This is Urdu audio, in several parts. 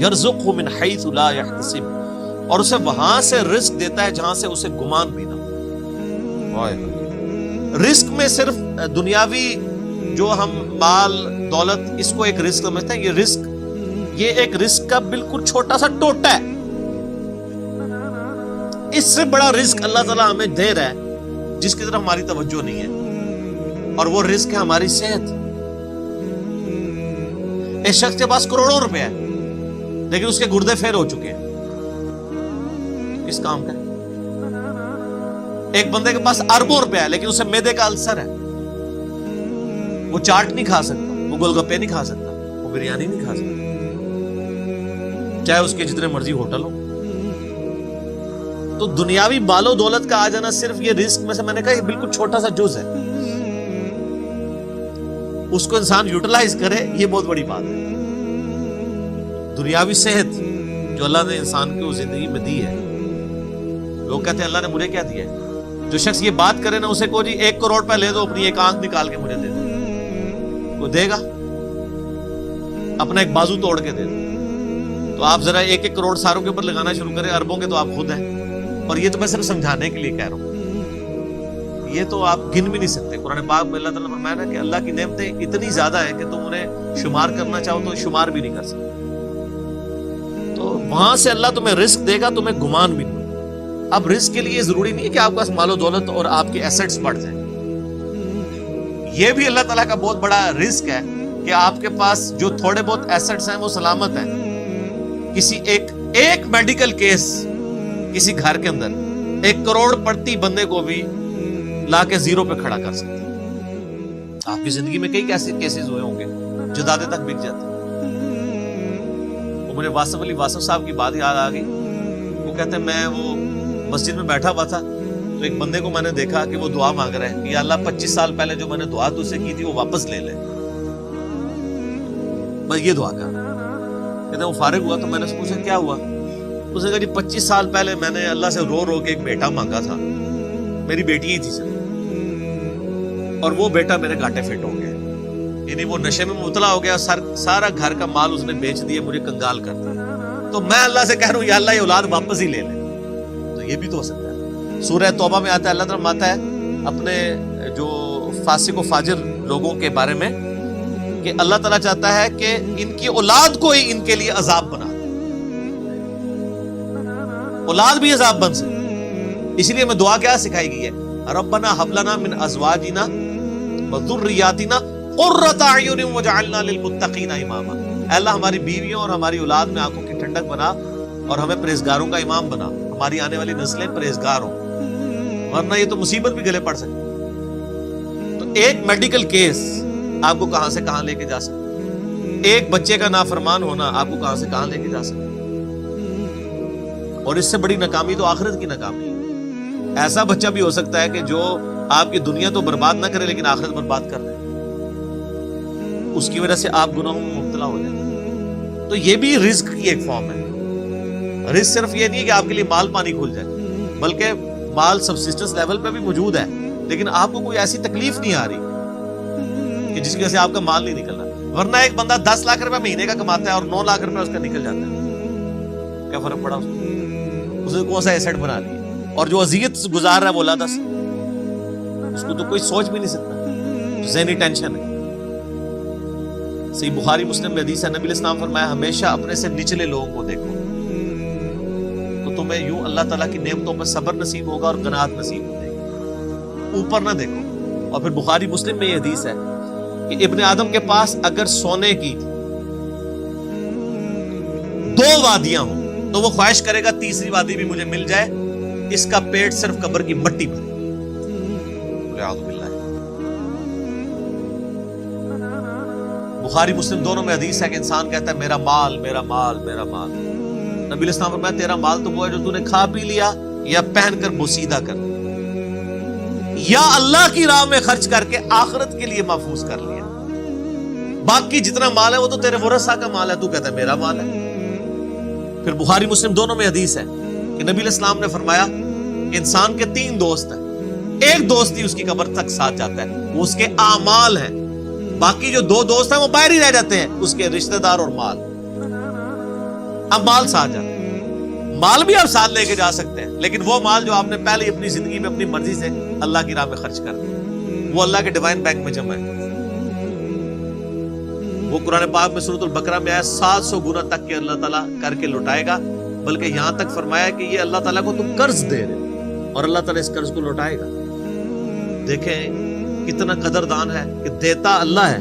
یرزقہ من حیث لا یحتسب، اور اسے وہاں سے رزق دیتا ہے جہاں سے اسے گمان بھی نہ ہو۔ رزق میں صرف دنیاوی جو ہم مال دولت اس کو ایک رزق سمجھتے ہیں، یہ ایک رزق کا بالکل چھوٹا سا ٹوٹا ہے۔ اس سے بڑا رزق اللہ تعالیٰ ہمیں دے رہا ہے جس کی طرف ہماری توجہ نہیں ہے، اور وہ رزق ہے ہماری صحت۔ ایک شخص کے پاس کروڑوں روپے ہے لیکن اس کے گردے فیل ہو چکے ہیں، کس کام کا؟ ایک بندے کے پاس اربوں روپے ہے لیکن اسے معدے کا السر ہے، وہ چاٹ نہیں کھا سکتا، وہ گول گپے نہیں کھا سکتا، وہ بریانی نہیں کھا سکتا، چاہے اس کے جتنے مرضی ہوٹل ہو۔ تو دنیاوی مال و دولت کا آ جانا صرف یہ رزق میں سے، میں نے کہا یہ بالکل چھوٹا سا جز ہے، اس کو انسان یوٹیلائز کرے، یہ بہت بڑی بات ہے۔ دنیاوی صحت جو اللہ نے انسان کو زندگی میں دی ہے، لوگ کہتے ہیں اللہ نے مجھے کیا دیا ہے؟ جو شخص یہ بات کرے نا اسے کو جی 1 کروڑ روپے لے دو، اپنی ایک آنکھ نکال کے مجھے دے دو، کوئی دے گا؟ اپنا ایک بازو توڑ کے دے دو۔ تو آپ ذرا 1-1 کروڑ ساروں کے اوپر لگانا شروع کریں، اربوں کے تو آپ خود ہیں، اور یہ تو میں صرف سمجھانے کے لیے کہہ رہا ہوں، یہ تو آپ گن بھی نہیں سکتے۔ قرآن پاک میں اللہ تعالیٰ نے فرمایا نا کہ اللہ کی نعمتیں اتنی زیادہ ہیں کہ تم انہیں شمار کرنا چاہو تو شمار بھی نہیں کر سکتے۔ تو وہاں سے اللہ تمہیں رزق دے گا، تمہیں گمان بھی نہیں۔ اب رزق کے لیے ضروری نہیں ہے کہ آپ کے پاس مال و دولت اور آپ کے ایسٹس بڑھ جائیں، یہ بھی اللہ تعالیٰ کا بہت بڑا رزق ہے کہ آپ کے پاس جو تھوڑے بہت ایسٹس ہیں وہ سلامت ہیں۔ کسی ایک میڈیکل کیس کسی گھر کے اندر 1 کروڑ پڑتی بندے کو بھی لا کے زیرو پہ کھڑا کر سکتے ہیں۔ آپ کی زندگی میں کئی ایسے کیسز ہوئے ہوں گے، جدادیں تک بک جاتی۔ وہ مجھے واصف علی واصف صاحب کی بات یاد آ گئی، وہ کہتے ہیں میں وہ مسجد میں بیٹھا ہوا تھا تو ایک بندے کو میں نے دیکھا کہ وہ دعا مانگ رہا ہے کہ یا اللہ 25 سال پہلے جو میں نے دعا تجھ سے کی تھی وہ واپس لے لے، بس یہ دعا کر۔ کہتے ہیں وہ فارغ ہوا تو میں نے اس سے پوچھا کیا ہوا؟ اس نے کہا جی 25 سال پہلے میں نے اللہ سے رو کے ایک بیٹا مانگا تھا، میری بیٹی ہی تھی صرف، اور وہ بیٹا میرے گھاٹے فٹ ہو گیا، یعنی وہ نشے میں مبتلا ہو گیا، سارا گھر کا مال اس نے بیچ دیا، مجھے کنگال کر دیا، تو میں اللہ سے کہہ رہا ہوں یا اللہ یہ اولاد واپس ہی لے لے۔ تو یہ بھی تو ہو سکتا ہے۔ سورہ توبہ میں آتا ہے، اللہ تعالیٰ آتا ہے اپنے جو فاسق و فاجر لوگوں کے بارے میں کہ اللہ تعالیٰ چاہتا ہے کہ ان کی اولاد کو ہی ان کے لیے عذاب بنا، اولاد بھی عذاب بن سکے۔ اس لیے میں دعا کیا سکھائی گئی ہے؟ ربنا هب لنا من ازواجنا وذرياتنا قرۃ اعین واجعلنا للمتقین اماما۔ اے اللہ ہماری بیویوں اور ہماری اولاد میں آنکھوں کی ٹھنڈک بنا اور ہمیں پرہیزگاروں کا امام بنا، ہماری آنے والی نسلیں پرہیزگار ہوں، ورنہ یہ تو مصیبت بھی گلے پڑ سکتی۔ تو ایک میڈیکل کیس آپ کو کہاں سے کہاں لے کے جا سکتا، ایک بچے کا نافرمان ہونا آپ کو کہاں سے کہاں لے کے جا سکتا، اور اس سے بڑی ناکامی تو آخرت کی ناکامی ہے۔ ایسا بچہ بھی ہو سکتا ہے کہ جو آپ کی دنیا تو برباد نہ کرے لیکن آخرت برباد کر دے، اس کی وجہ سے آپ گناہوں میں مبتلا ہو جائیں۔ تو یہ بھی رزق کی ایک فارم ہے۔ رزق صرف یہ نہیں ہے کہ آپ کے لیے مال پانی کھل جائے، بلکہ مال سبسسٹنس لیول پہ بھی موجود ہے، لیکن آپ کو کوئی ایسی تکلیف نہیں آ رہی کہ جس کی وجہ سے آپ کا مال نہیں نکلنا۔ ورنہ ایک بندہ 10 لاکھ روپے مہینے کا کماتا ہے اور 9 لاکھ روپے اس کا نکل جاتا ہے، کیا فرق پڑا اس کو؟ اس نے کون سا ایسٹ بنا لیا؟ اور جو اذیت گزار رہا ہے وہ لادا سے، اس کو تو کوئی سوچ بھی نہیں سکتا، ذہنی ٹینشن ہے۔ صحیح بخاری مسلم میں حدیث ہے، نبی علیہ السلام فرمایا ہمیشہ اپنے سے نچلے لوگوں کو دیکھو تو تمہیں یوں اللہ تعالیٰ کی نعمتوں پر صبر نصیب ہوگا اور قناعت نصیب ہوگی، اوپر نہ دیکھو۔ اور پھر بخاری مسلم میں یہ حدیث ہے کہ ابن آدم کے پاس اگر سونے کی 2 وادیاں ہوں تو وہ خواہش کرے گا تیسری وادی بھی مجھے مل جائے، اس کا پیٹ صرف قبر کی مٹی بھرے۔ بخاری مسلم دونوں میں حدیث ہے کہ انسان کہتا ہے میرا مال میرا مال میرا مال۔ نبی علیہ السلام فرمایا تیرا مال تو وہ ہے جو تو نے کھا پی لیا یا پہن کر بوسیدہ کر دیا یا اللہ کی راہ میں خرچ کر کے آخرت کے لیے محفوظ کر لیا، باقی جتنا مال ہے وہ تو تیرے ورثہ کا مال ہے، تو کہتا ہے میرا مال ہے۔ پھر بخاری مسلم دونوں میں حدیث ہے کہ نبی علیہ السلام نے فرمایا کہ انسان کے 3 دوست ہیں، ایک دوست ہی اس کی قبر تک ساتھ جاتا ہے، وہ اس کے اعمال ہیں، باقی جو 2 دوست ہیں وہ باہر ہی رہ جاتے ہیں، اس کے رشتہ دار اور مال۔ اب مال ساتھ جاتا ہے، مال بھی آپ ساتھ لے کے جا سکتے ہیں، لیکن وہ مال جو آپ نے پہلے اپنی زندگی میں اپنی مرضی سے اللہ کی راہ میں خرچ کر دیا، وہ اللہ کے ڈیوائن بینک میں جمع ہے، وہ قرآن پاک میں سورۃ البقرہ میں آیا 700 گنا تک کے اللہ تعالیٰ کر کے لوٹائے گا، بلکہ یہاں تک فرمایا کہ یہ اللہ تعالیٰ کو تم قرض دے رہے ہو اور اللہ تعالیٰ اس قرض کو لوٹائے گا۔ دیکھیں کتنا قدردان ہے کہ دیتا اللہ ہے،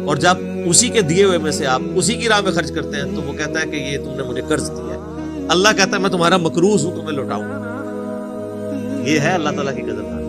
اور جب اسی کے دیے ہوئے میں سے آپ اسی کی راہ میں خرچ کرتے ہیں تو وہ کہتا ہے کہ یہ تم نے مجھے قرض دیا ہے، اللہ کہتا ہے میں تمہارا مقروض ہوں، تمہیں لوٹاؤں گا۔ یہ ہے اللہ تعالیٰ کی قدردانی۔